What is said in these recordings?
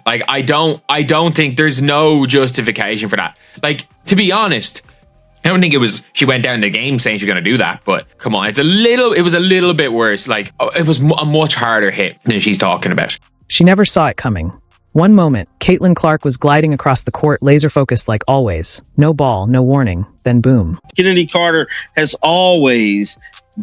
Like, I don't think there's no justification for that. Like, to be honest, I don't think she went down the game saying she was going to do that, but come on, it was a little bit worse. Like, it was a much harder hit than she's talking about. She never saw it coming. One moment, Caitlin Clark was gliding across the court, laser focused like always. No ball, no warning. Then boom. Chennedy Carter has always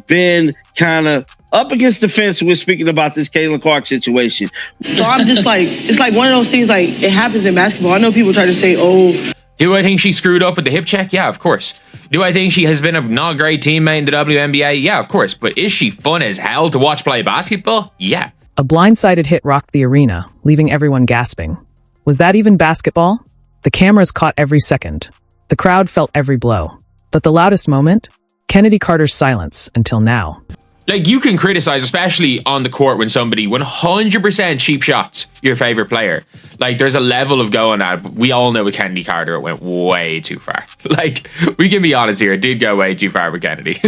been kind of up against the fence when we're speaking about this Caitlin Clark situation. So I'm just like, it's like one of those things, like, it happens in basketball. I know people try to say, oh. Do I think she screwed up with the hip check? Yeah, of course. Do I think she has been a not great teammate in the WNBA? Yeah, of course. But is she fun as hell to watch play basketball? Yeah. A blindsided hit rocked the arena, leaving everyone gasping. Was that even basketball? The cameras caught every second. The crowd felt every blow. But the loudest moment? Chennedy Carter's silence until now. Like, you can criticize, especially on the court, when somebody 100% cheap shots your favorite player. Like, there's a level of going at it, but we all know with Chennedy Carter, it went way too far. Like, we can be honest here, it did go way too far with Kennedy.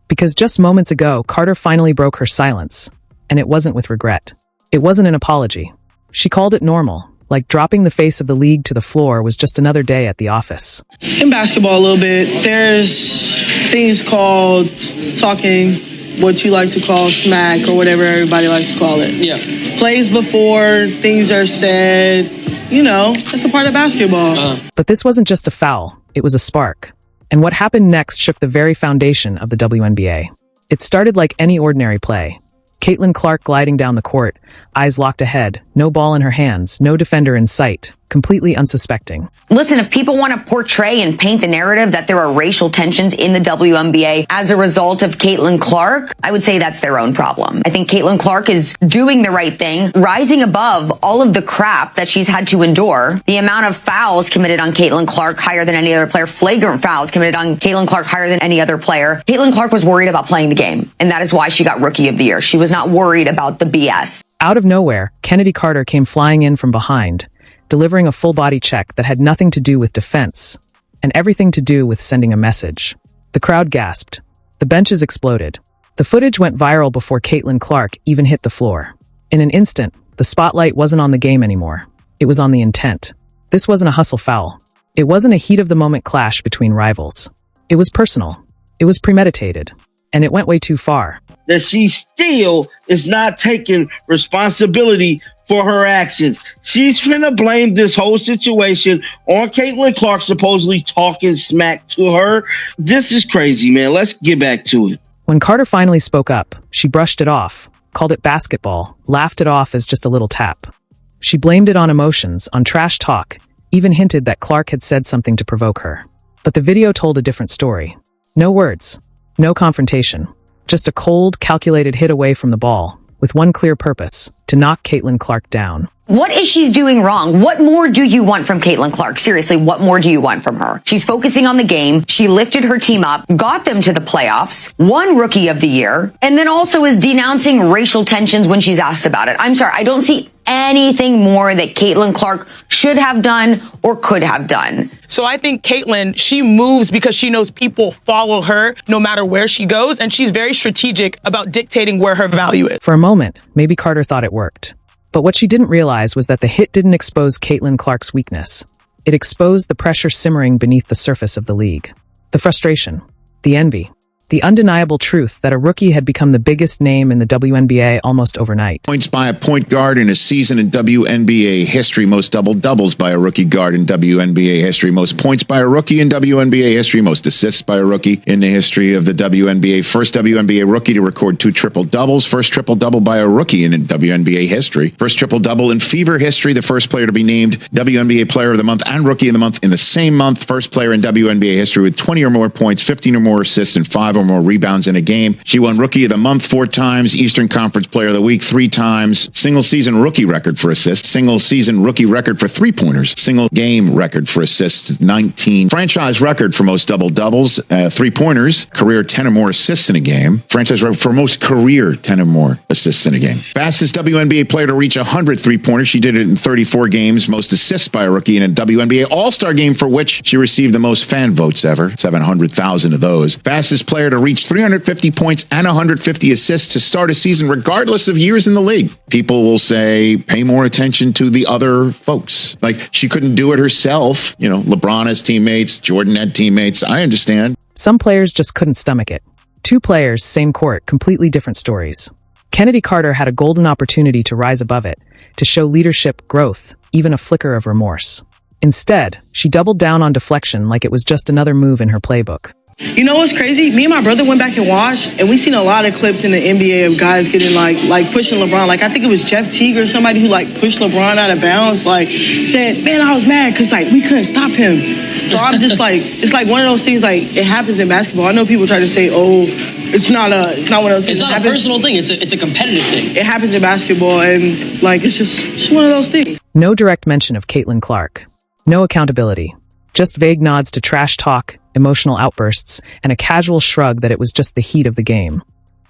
Because just moments ago, Carter finally broke her silence. And it wasn't with regret. It wasn't an apology. She called it normal, like dropping the face of the league to the floor was just another day at the office. In basketball a little bit, there's things called talking, what you like to call smack or whatever everybody likes to call it. Yeah. Plays before things are said, that's a part of basketball. But this wasn't just a foul, it was a spark. And what happened next shook the very foundation of the WNBA. It started like any ordinary play. Caitlin Clark gliding down the court, eyes locked ahead, no ball in her hands, no defender in sight, completely unsuspecting. Listen, if people want to portray and paint the narrative that there are racial tensions in the WNBA as a result of Caitlin Clark, I would say that's their own problem. I think Caitlin Clark is doing the right thing, rising above all of the crap that she's had to endure. The amount of fouls committed on Caitlin Clark higher than any other player, flagrant fouls committed on Caitlin Clark higher than any other player. Caitlin Clark was worried about playing the game, and that is why she got Rookie of the Year. She was not worried about the BS. Out of nowhere, Chennedy Carter came flying in from behind, delivering a full-body check that had nothing to do with defense and everything to do with sending a message. The crowd gasped. The benches exploded. The footage went viral before Caitlin Clark even hit the floor. In an instant, the spotlight wasn't on the game anymore. It was on the intent. This wasn't a hustle foul. It wasn't a heat-of-the-moment clash between rivals. It was personal. It was premeditated. And it went way too far. That she still is not taking responsibility for her actions. She's finna blame this whole situation on Caitlin Clark supposedly talking smack to her. This is crazy, man. Let's get back to it. When Carter finally spoke up, she brushed it off, called it basketball, laughed it off as just a little tap. She blamed it on emotions, on trash talk, even hinted that Clark had said something to provoke her. But the video told a different story. No words. No confrontation, just a cold, calculated hit away from the ball, with one clear purpose, to knock Caitlin Clark down. What is she doing wrong? What more do you want from Caitlin Clark? Seriously, what more do you want from her? She's focusing on the game. She lifted her team up, got them to the playoffs, won Rookie of the Year, and then also is denouncing racial tensions when she's asked about it. I'm sorry, I don't see anything more that Caitlin Clark should have done or could have done. So I think Caitlin, she moves because she knows people follow her no matter where she goes, and she's very strategic about dictating where her value is. For a moment, maybe Carter thought it worked. But what she didn't realize was that the hit didn't expose Caitlin Clark's weakness. It exposed the pressure simmering beneath the surface of the league. The frustration, the envy, the undeniable truth that a rookie had become the biggest name in the WNBA almost overnight. Points by a point guard in a season in WNBA history. Most double-doubles by a rookie guard in WNBA history. Most points by a rookie in WNBA history. Most assists by a rookie in the history of the WNBA. First WNBA rookie to record 2 triple-doubles. First triple-double by a rookie in WNBA history. First triple-double in Fever history. The first player to be named WNBA Player of the Month and Rookie of the Month in the same month. First player in WNBA history with 20 or more points, 15 or more assists, and 5 or more rebounds in a game. She won Rookie of the Month 4 times, Eastern Conference Player of the Week 3 times, single season rookie record for assists, single season rookie record for 3-pointers, single game record for assists 19, franchise record for most double-doubles, 3-pointers, career 10 or more assists in a game, franchise record for most career 10 or more assists in a game. Fastest WNBA player to reach 100 3-pointers. She did it in 34 games, most assists by a rookie in a WNBA All-Star game for which she received the most fan votes ever, 700,000 of those. Fastest player player to reach 350 points and 150 assists to start a season, regardless of years in the league. People will say, pay more attention to the other folks. Like, she couldn't do it herself. You know, LeBron has teammates, Jordan had teammates. I understand. Some players just couldn't stomach it. Two players, same court, completely different stories. Chennedy Carter had a golden opportunity to rise above it, to show leadership, growth, even a flicker of remorse. Instead, she doubled down on deflection like it was just another move in her playbook. You know what's crazy? Me and my brother went back and watched, and we seen a lot of clips in the NBA of guys getting like pushing LeBron. Like, I think it was Jeff Teague or somebody who like pushed LeBron out of bounds, like said, man, I was mad because like we couldn't stop him. So I'm just like, it's like one of those things, like it happens in basketball. I know people try to say, oh, it's not one of those things. It's not a personal thing, it's a competitive thing. It happens in basketball, and like it's just one of those things. No direct mention of Caitlin Clark. No accountability. Just vague nods to trash talk, emotional outbursts, and a casual shrug that it was just the heat of the game.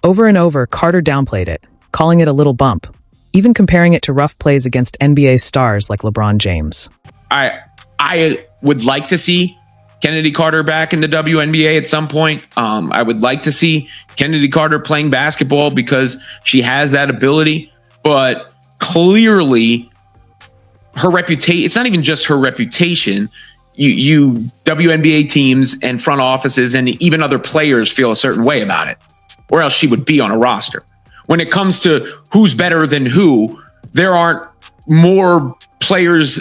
Over and over, Carter downplayed it, calling it a little bump, even comparing it to rough plays against NBA stars like LeBron James. I would like to see Chennedy Carter back in the WNBA at some point. I would like to see Chennedy Carter playing basketball because she has that ability, but clearly her reputation, it's not even just her reputation. You WNBA teams and front offices and even other players feel a certain way about it, or else she would be on a roster. When it comes to who's better than who, there aren't more players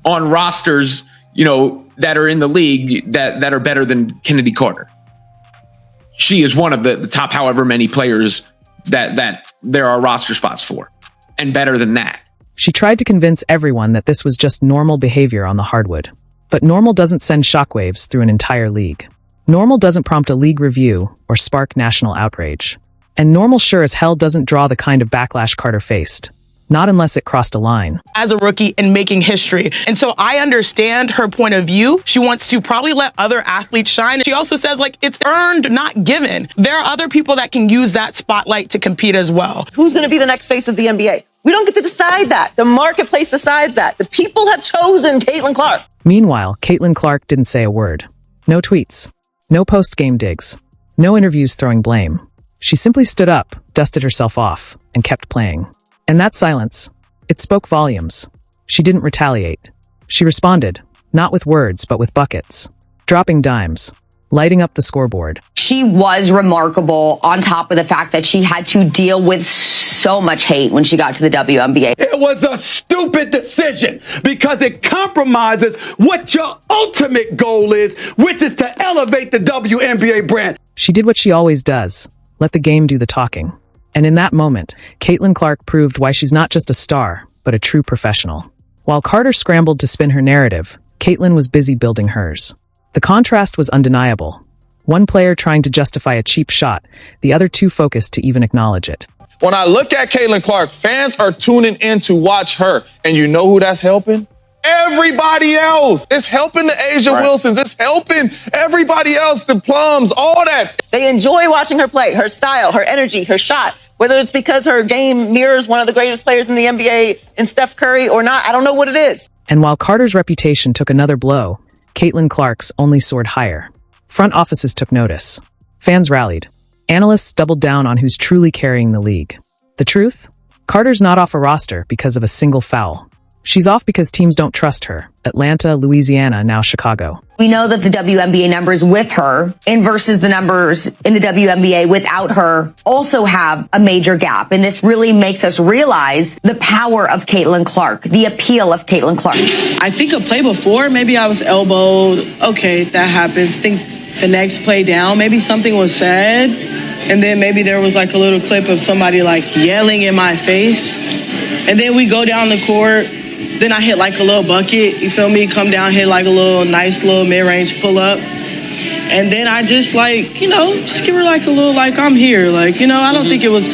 on rosters, that are in the league that are better than Chennedy Carter. She is one of the top however many players that there are roster spots for, and better than that. She tried to convince everyone that this was just normal behavior on the hardwood. But normal doesn't send shockwaves through an entire league. Normal doesn't prompt a league review or spark national outrage. And normal sure as hell doesn't draw the kind of backlash Carter faced. Not unless it crossed a line. As a rookie and making history. And so I understand her point of view. She wants to probably let other athletes shine. She also says, it's earned, not given. There are other people that can use that spotlight to compete as well. Who's going to be the next face of the NBA? We don't get to decide that. The marketplace decides that. The people have chosen Caitlin Clark. Meanwhile, Caitlin Clark didn't say a word. No tweets. No post-game digs. No interviews throwing blame. She simply stood up, dusted herself off, and kept playing. And that silence, it spoke volumes. She didn't retaliate. She responded, not with words, but with buckets. Dropping dimes. Lighting up the scoreboard. She was remarkable on top of the fact that she had to deal with so much hate when she got to the WNBA. It was a stupid decision because it compromises what your ultimate goal is, which is to elevate the WNBA brand. She did what she always does. Let the game do the talking. And in that moment, Caitlin Clark proved why she's not just a star, but a true professional. While Carter scrambled to spin her narrative, Caitlin was busy building hers. The contrast was undeniable. One player trying to justify a cheap shot, the other too focused to even acknowledge it. When I look at Caitlin Clark, fans are tuning in to watch her. And you know who that's helping? Everybody else. It's helping the Asia Wilsons. It's helping everybody else, the Plums, all that. They enjoy watching her play, her style, her energy, her shot. Whether it's because her game mirrors one of the greatest players in the NBA in Steph Curry or not, I don't know what it is. And while Carter's reputation took another blow, Caitlin Clark's only soared higher. Front offices took notice. Fans rallied. Analysts doubled down on who's truly carrying the league. The truth? Carter's not off a roster because of a single foul. She's off because teams don't trust her. Atlanta, Louisiana, now Chicago. We know that the WNBA numbers with her and versus the numbers in the WNBA without her also have a major gap. And this really makes us realize the power of Caitlin Clark, the appeal of Caitlin Clark. I think a play before, maybe I was elbowed. Okay, that happens. Think the next play down, maybe something was said. And then maybe there was like a little clip of somebody like yelling in my face. And then we go down the court. Then I hit like a little bucket, you feel me? Come down, hit like a nice little mid-range pull-up. And then I just just give her like a little, I'm here. I don't think it was